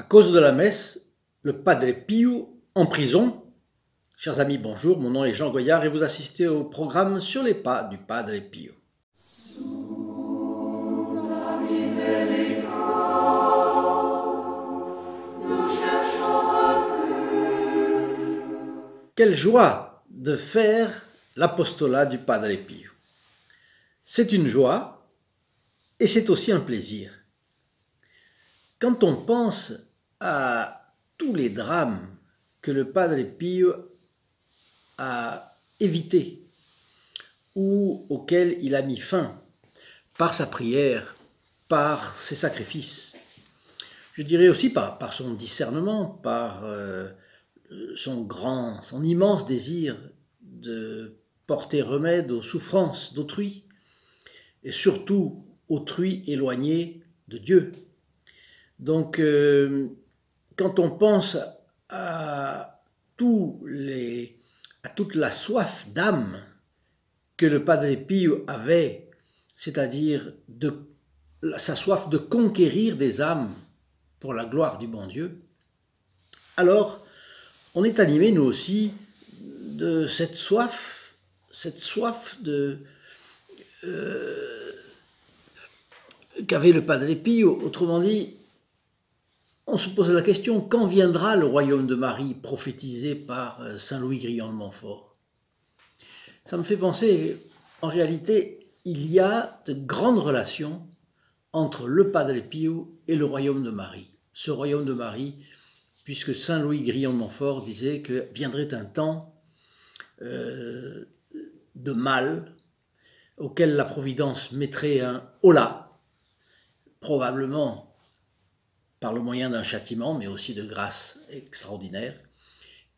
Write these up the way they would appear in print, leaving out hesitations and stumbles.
À cause de la messe, le Padre Pio en prison. Chers amis, bonjour, mon nom est Jean Goyard et vous assistez au programme Sur les pas du Padre Pio. Quelle joie de faire l'apostolat du Padre Pio. C'est une joie et c'est aussi un plaisir. Quand on pense à tous les drames que le Padre Pio a évités ou auxquels il a mis fin par sa prière, par ses sacrifices, je dirais aussi par son discernement, par son immense désir de porter remède aux souffrances d'autrui, et surtout autrui éloigné de Dieu. Donc, quand on pense à toute la soif d'âme que le Padre Pio avait, c'est-à-dire sa soif de conquérir des âmes pour la gloire du bon Dieu, alors on est animé, nous aussi, de cette soif qu'avait le Padre Pio. Autrement dit, on se pose la question, quand viendra le royaume de Marie prophétisé par saint Louis Grillon de Montfort? Ça me fait penser, en réalité, il y a de grandes relations entre le Padre Pio et le royaume de Marie. Ce royaume de Marie, puisque saint Louis Grillon de Montfort disait que viendrait un temps de mal auquel la Providence mettrait un holà, probablement par le moyen d'un châtiment, mais aussi de grâce extraordinaire.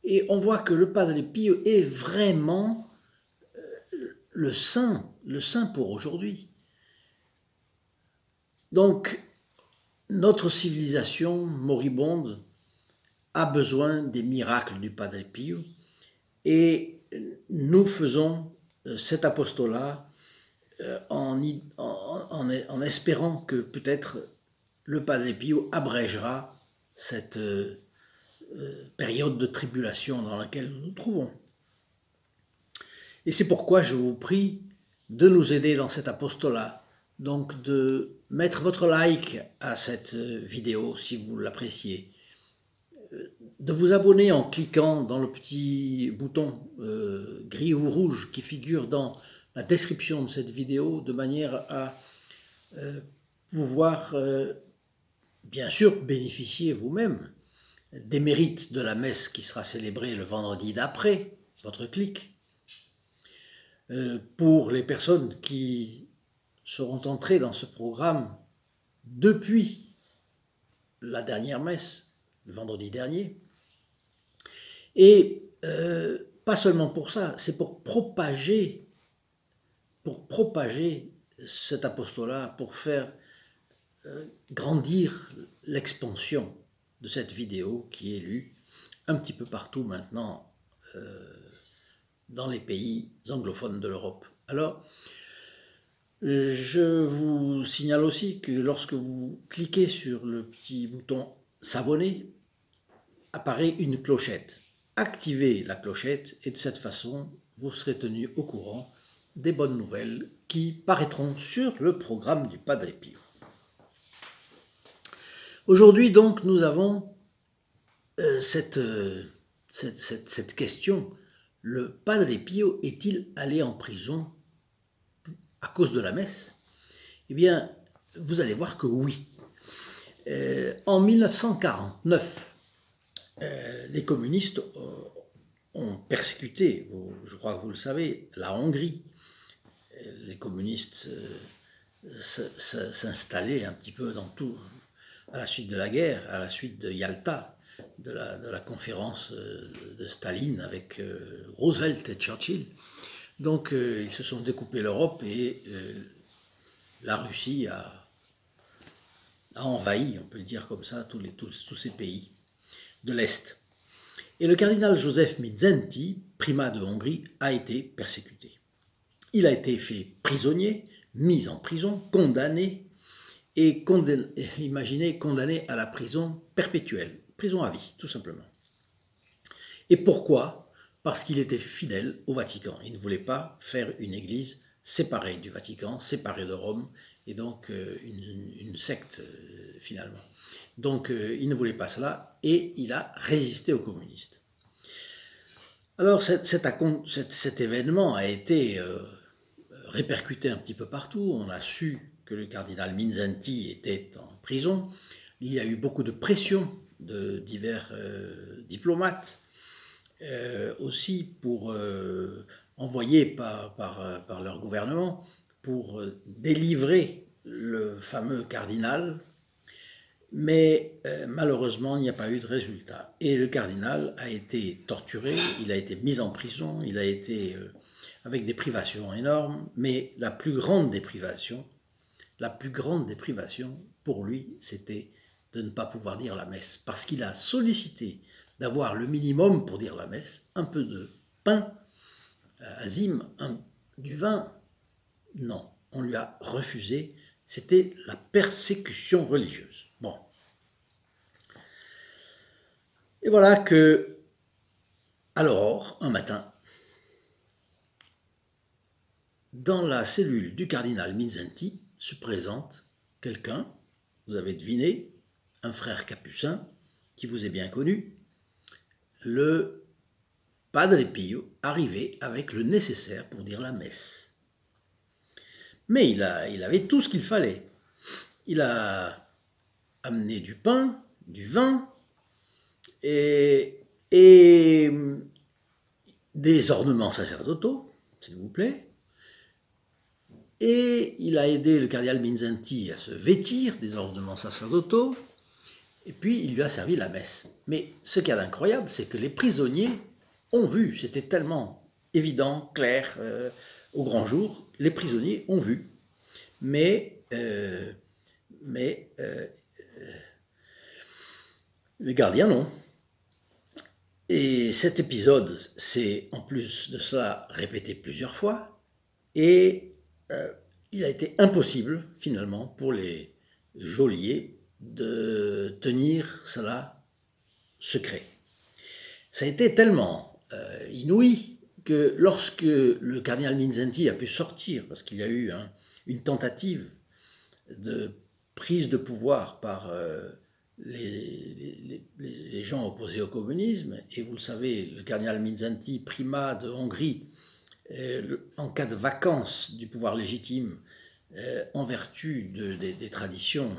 Et on voit que le Padre Pio est vraiment le saint pour aujourd'hui. Donc, notre civilisation moribonde a besoin des miracles du Padre Pio et nous faisons cet apostolat en espérant que peut-être le Padre Pio abrégera cette période de tribulation dans laquelle nous nous trouvons. Et c'est pourquoi je vous prie de nous aider dans cet apostolat, donc de mettre votre like à cette vidéo si vous l'appréciez, de vous abonner en cliquant dans le petit bouton gris ou rouge qui figure dans la description de cette vidéo, de manière à pouvoir bien sûr bénéficier vous-même des mérites de la messe qui sera célébrée le vendredi d'après votre clic. Pour les personnes qui seront entrées dans ce programme depuis la dernière messe, le vendredi dernier. Et pas seulement pour ça, c'est pour propager cet apostolat, pour faire grandir l'expansion de cette vidéo qui est lue un petit peu partout maintenant dans les pays anglophones de l'Europe. Alors, je vous signale aussi que lorsque vous cliquez sur le petit bouton « S'abonner », apparaît une clochette. Activez la clochette et de cette façon, vous serez tenu au courant des bonnes nouvelles qui paraîtront sur le programme du Padre Pio. Aujourd'hui, donc, nous avons cette question. Le Padre Pio est-il allé en prison à cause de la messe? Eh bien, vous allez voir que oui. En 1949, les communistes ont persécuté, je crois que vous le savez, la Hongrie. Les communistes s'installaient un petit peu dans tout, à la suite de la guerre, à la suite de Yalta, de la conférence de Staline avec Roosevelt et Churchill. Donc ils se sont découpés l'Europe et la Russie a envahi, on peut le dire comme ça, tous ces pays de l'Est. Et le cardinal Joseph Mindszenty, primat de Hongrie, a été persécuté. Il a été fait prisonnier, mis en prison, condamné, et imaginez condamné à la prison perpétuelle, prison à vie, tout simplement. Et pourquoi? Parce qu'il était fidèle au Vatican. Il ne voulait pas faire une église séparée du Vatican, séparée de Rome, et donc une secte finalement. Donc il ne voulait pas cela, et il a résisté aux communistes. Alors cet événement a été répercuté un petit peu partout. On a su que le cardinal Minzanti était en prison. Il y a eu beaucoup de pression de divers diplomates, aussi envoyés par leur gouvernement pour délivrer le fameux cardinal. Mais malheureusement, il n'y a pas eu de résultat. Et le cardinal a été torturé, il a été mis en prison, il a été avec des privations énormes, mais la plus grande déprivation pour lui, c'était de ne pas pouvoir dire la messe, parce qu'il a sollicité d'avoir le minimum pour dire la messe, un peu de pain, azim, du vin. Non, on lui a refusé. C'était la persécution religieuse. Bon. Et voilà que, alors, un matin, dans la cellule du cardinal Minzanti se présente quelqu'un, vous avez deviné, un frère capucin qui vous est bien connu, le Padre Pio, arrivé avec le nécessaire pour dire la messe. Mais il avait tout ce qu'il fallait. Il a amené du pain, du vin et des ornements sacerdotaux, s'il vous plaît. Et il a aidé le cardinal Minzanti à se vêtir des ornements sacerdotaux, et puis il lui a servi la messe. Mais ce qu'il y a d'incroyable, c'est que les prisonniers ont vu, c'était tellement évident, clair, au grand jour, les prisonniers ont vu. Mais les gardiens non. Et cet épisode s'est en plus de cela répété plusieurs fois, et il a été impossible finalement pour les geôliers de tenir cela secret. Ça a été tellement inouï que lorsque le cardinal Minzanti a pu sortir, parce qu'il y a eu une tentative de prise de pouvoir par les gens opposés au communisme, et vous le savez, le cardinal Minzanti, primat de Hongrie, en cas de vacance du pouvoir légitime, en vertu des traditions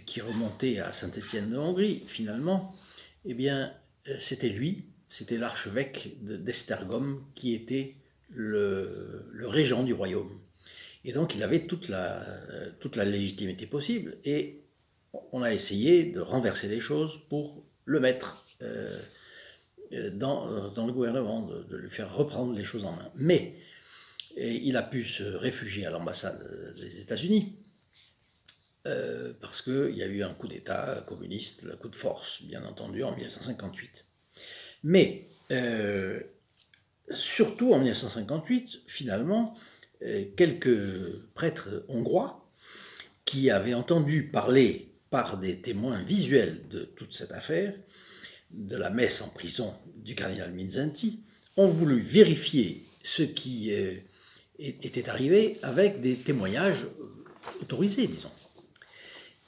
qui remontaient à Saint-Étienne de Hongrie, finalement, eh bien, c'était lui, c'était l'archevêque d'Esztergom qui était le régent du royaume. Et donc, il avait toute la légitimité possible, et on a essayé de renverser les choses pour le mettre dans le gouvernement, de lui faire reprendre les choses en main. Mais il a pu se réfugier à l'ambassade des États-Unis parce qu'il y a eu un coup d'État communiste, un coup de force, bien entendu, en 1958. Mais surtout en 1958, finalement, quelques prêtres hongrois qui avaient entendu parler par des témoins visuels de toute cette affaire, de la messe en prison du cardinal Minzanti, ont voulu vérifier ce qui était arrivé avec des témoignages autorisés, disons.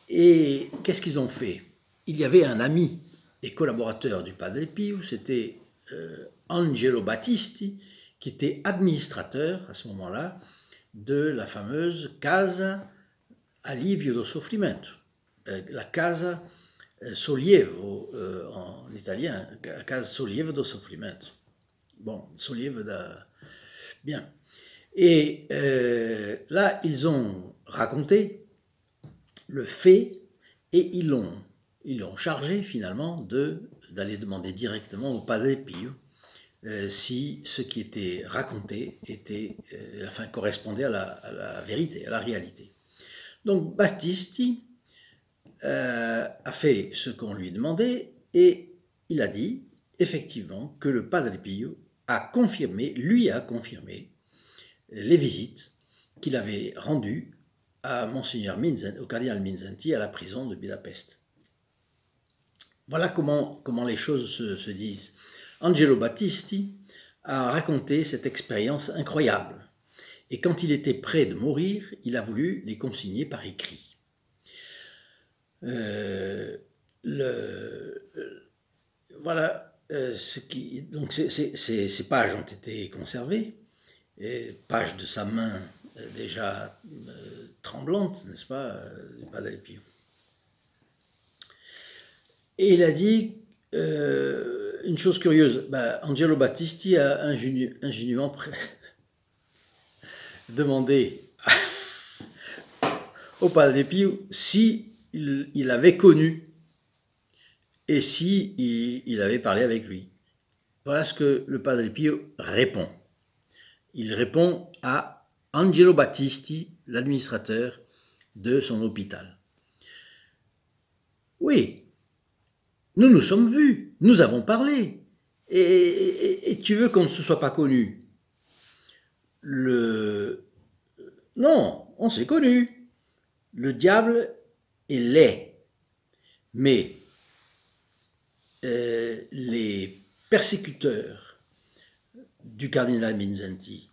Et qu'est-ce qu'ils ont fait? Il y avait un ami et collaborateur du Padre Pio, c'était Angelo Battisti, qui était administrateur à ce moment-là de la fameuse Casa Alivio do Soffrimento, la Casa Sollievo en italien, Casa Sollievo do Soffrimento. Bon, Sollievo da... Bien. Et là, ils ont raconté le fait, et ils l'ont chargé finalement d'aller demander directement au Padre Pio si ce qui était raconté correspondait à la vérité, à la réalité. Donc Battisti a fait ce qu'on lui demandait, et il a dit effectivement que le Padre Pio lui a confirmé les visites qu'il avait rendues à Monseigneur Minzenti, au cardinal Minzenti, à la prison de Budapest. Voilà comment les choses se disent. Angelo Battisti a raconté cette expérience incroyable. Et quand il était près de mourir, il a voulu les consigner par écrit. Voilà, donc ces pages ont été conservées, pages de sa main déjà tremblante, n'est-ce pas, du Padre Pio. Et il a dit une chose curieuse. Angelo Battisti a ingénument demandé au Padre Pio si il avait connu et si il avait parlé avec lui. Voilà ce que le Padre Pio répond. Il répond à Angelo Battisti, l'administrateur de son hôpital. Oui, nous nous sommes vus, nous avons parlé, et tu veux qu'on ne se soit pas connus? Non, on s'est connus. Le diable est laid, mais les persécuteurs du cardinal Minzenti,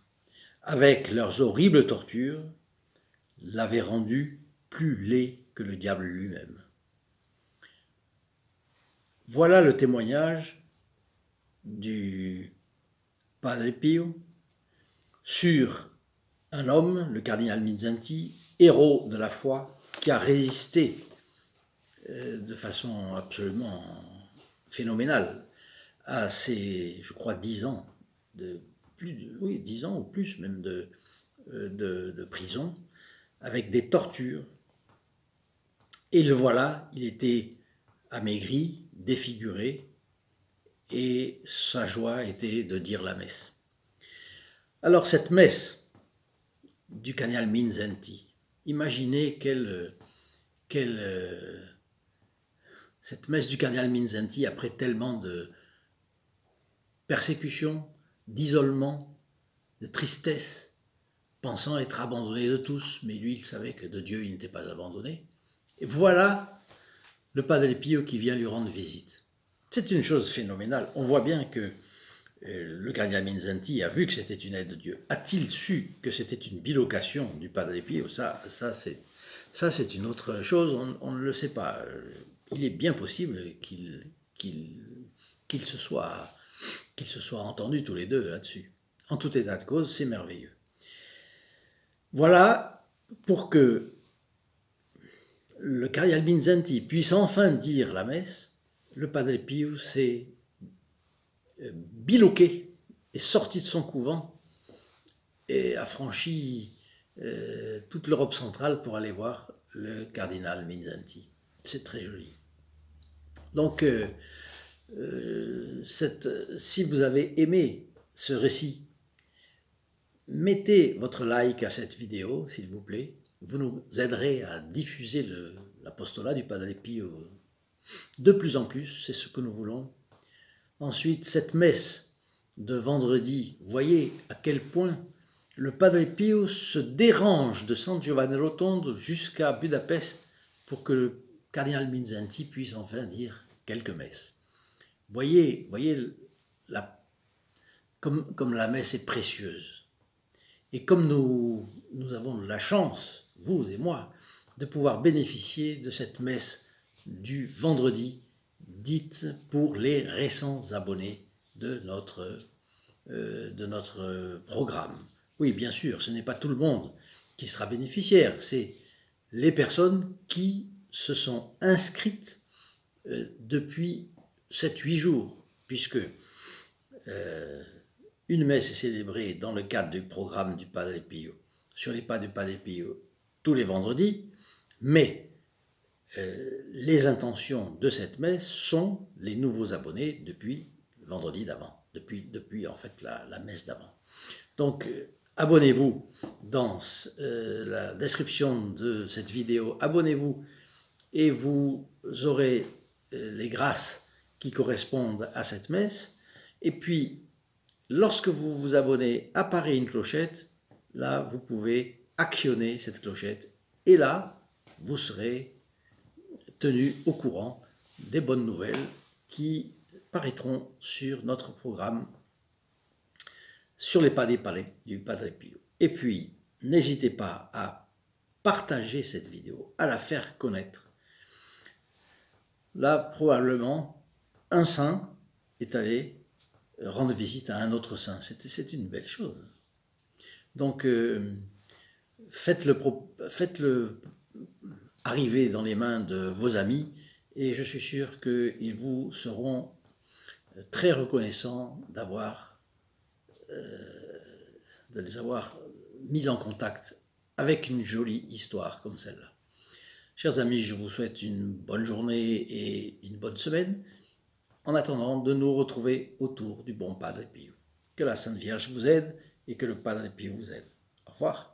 avec leurs horribles tortures, l'avaient rendu plus laid que le diable lui-même. Voilà le témoignage du Padre Pio sur un homme, le cardinal Minzenti, héros de la foi, qui a résisté de façon absolument phénoménale à ces, je crois, 10 ans, 10 ans ou plus même de prison, avec des tortures. Et le voilà, il était amaigri, défiguré, et sa joie était de dire la messe. Alors cette messe du cardinal Minzenti, imaginez cette messe du cardinal Minzenti, après tellement de persécution, d'isolement, de tristesse, pensant être abandonné de tous, mais lui il savait que de Dieu il n'était pas abandonné. Et voilà le Padre Pio qui vient lui rendre visite. C'est une chose phénoménale. On voit bien que le cardinal Minzenti a vu que c'était une aide de Dieu. A-t-il su que c'était une bilocation du Padre Pio? Ça c'est une autre chose, on ne le sait pas. Il est bien possible qu'ils se soient entendus tous les deux là-dessus. En tout état de cause, c'est merveilleux. Voilà pour que le cardinal Minzenti puisse enfin dire la messe, le Padre Pio s'est biloqué, est sorti de son couvent et a franchi toute l'Europe centrale pour aller voir le cardinal Minzenti. C'est très joli. Donc, si vous avez aimé ce récit, mettez votre like à cette vidéo, s'il vous plaît. Vous nous aiderez à diffuser l'apostolat du Padre Pio de plus en plus, c'est ce que nous voulons. Ensuite, cette messe de vendredi, voyez à quel point le Padre Pio se dérange de San Giovanni Rotondo jusqu'à Budapest pour que le cardinal Minzenti puisse enfin dire quelques messes. Voyez comme la messe est précieuse. Et comme nous avons la chance, vous et moi, de pouvoir bénéficier de cette messe du vendredi, dite pour les récents abonnés de notre programme. Oui, bien sûr, ce n'est pas tout le monde qui sera bénéficiaire, c'est les personnes qui se sont inscrites depuis 7-8 jours, puisque une messe est célébrée dans le cadre du programme du Padre Pio, sur les pas du Padre Pio, tous les vendredis, mais les intentions de cette messe sont les nouveaux abonnés depuis le vendredi d'avant, depuis en fait la messe d'avant. Donc, abonnez-vous dans la description de cette vidéo, abonnez-vous et vous aurez les grâces qui correspondent à cette messe. Et puis, lorsque vous vous abonnez, apparaît une clochette. Là, vous pouvez actionner cette clochette Et là, vous serez tenu au courant des bonnes nouvelles qui paraîtront sur notre programme sur les pas du Padre Pio. Et puis, n'hésitez pas à partager cette vidéo, à la faire connaître. Là, probablement, un saint est allé rendre visite à un autre saint. C'est une belle chose. Donc, faites-le arriver dans les mains de vos amis et je suis sûr qu'ils vous seront très reconnaissants de les avoir mis en contact avec une jolie histoire comme celle-là. Chers amis, je vous souhaite une bonne journée et une bonne semaine, en attendant de nous retrouver autour du bon Padre Pio. Que la Sainte Vierge vous aide et que le Padre Pio vous aide. Au revoir.